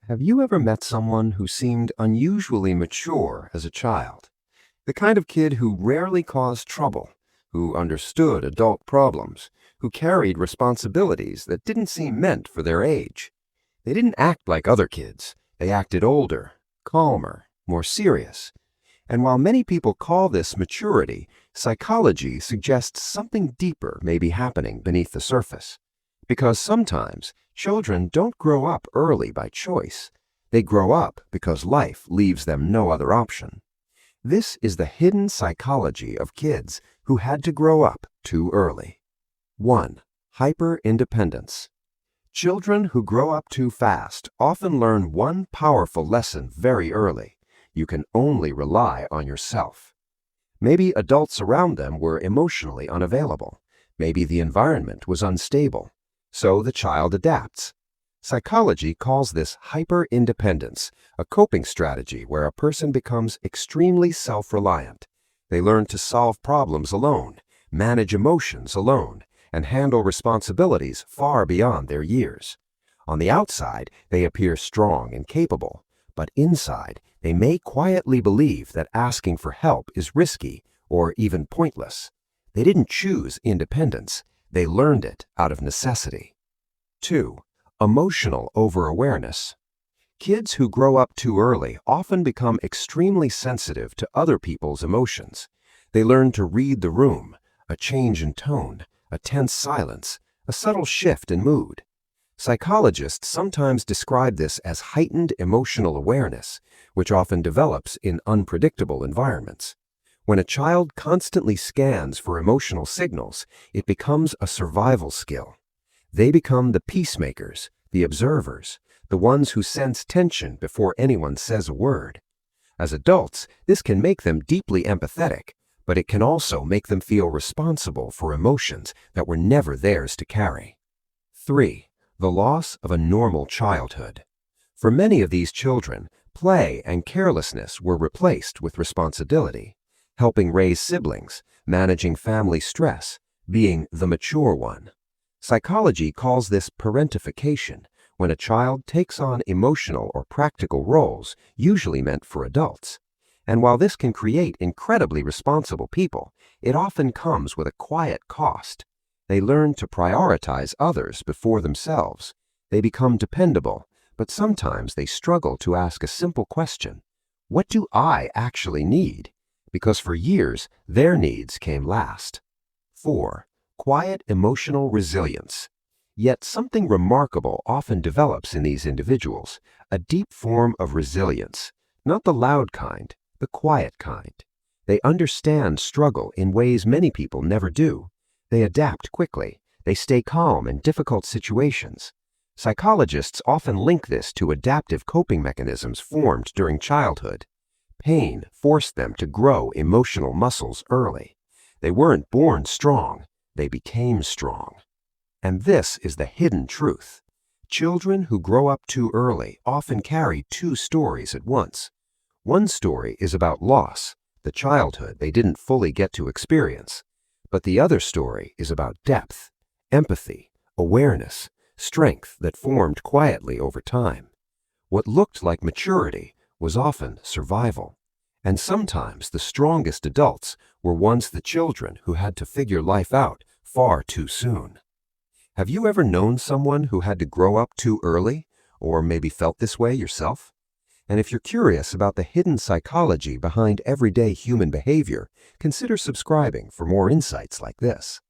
Have you ever met someone who seemed unusually mature as a child? The kind of kid who rarely caused trouble, who understood adult problems, who carried responsibilities that didn't seem meant for their age. They didn't act like other kids. They acted older, calmer, more serious. And while many people call this maturity, psychology suggests something deeper may be happening beneath the surface. Because sometimes children don't grow up early by choice. They grow up because life leaves them no other option. This is the hidden psychology of kids who had to grow up too early. 1. Hyper-independence. Children who grow up too fast often learn one powerful lesson very early. You can only rely on yourself. Maybe adults around them were emotionally unavailable. Maybe the environment was unstable. So the child adapts. Psychology calls this hyper-independence, a coping strategy where a person becomes extremely self-reliant. They learn to solve problems alone, manage emotions alone, and handle responsibilities far beyond their years. On the outside, they appear strong and capable, but inside, they may quietly believe that asking for help is risky or even pointless. They didn't choose independence. They learned it out of necessity. 2. Emotional over-awareness. Kids who grow up too early often become extremely sensitive to other people's emotions. They learn to read the room, a change in tone, a tense silence, a subtle shift in mood. Psychologists sometimes describe this as heightened emotional awareness, which often develops in unpredictable environments. When a child constantly scans for emotional signals, it becomes a survival skill. They become the peacemakers, the observers, the ones who sense tension before anyone says a word. As adults, this can make them deeply empathetic, but it can also make them feel responsible for emotions that were never theirs to carry. 3. The loss of a normal childhood. For many of these children, play and carelessness were replaced with responsibility. Helping raise siblings, managing family stress, being the mature one. Psychology calls this parentification, when a child takes on emotional or practical roles usually meant for adults. And while this can create incredibly responsible people, it often comes with a quiet cost. They learn to prioritize others before themselves. They become dependable, but sometimes they struggle to ask a simple question: what do I actually need? Because for years, their needs came last. 4. Quiet emotional resilience. Yet something remarkable often develops in these individuals, a deep form of resilience, not the loud kind, the quiet kind. They understand struggle in ways many people never do. They adapt quickly. They stay calm in difficult situations. Psychologists often link this to adaptive coping mechanisms formed during childhood. Pain forced them to grow emotional muscles early. They weren't born strong, they became strong. And this is the hidden truth. Children who grow up too early often carry two stories at once. One story is about loss, the childhood they didn't fully get to experience. But the other story is about depth, empathy, awareness, strength that formed quietly over time. What looked like maturity was often survival. And sometimes the strongest adults were once the children who had to figure life out far too soon. Have you ever known someone who had to grow up too early, or maybe felt this way yourself? And if you're curious about the hidden psychology behind everyday human behavior, consider subscribing for more insights like this.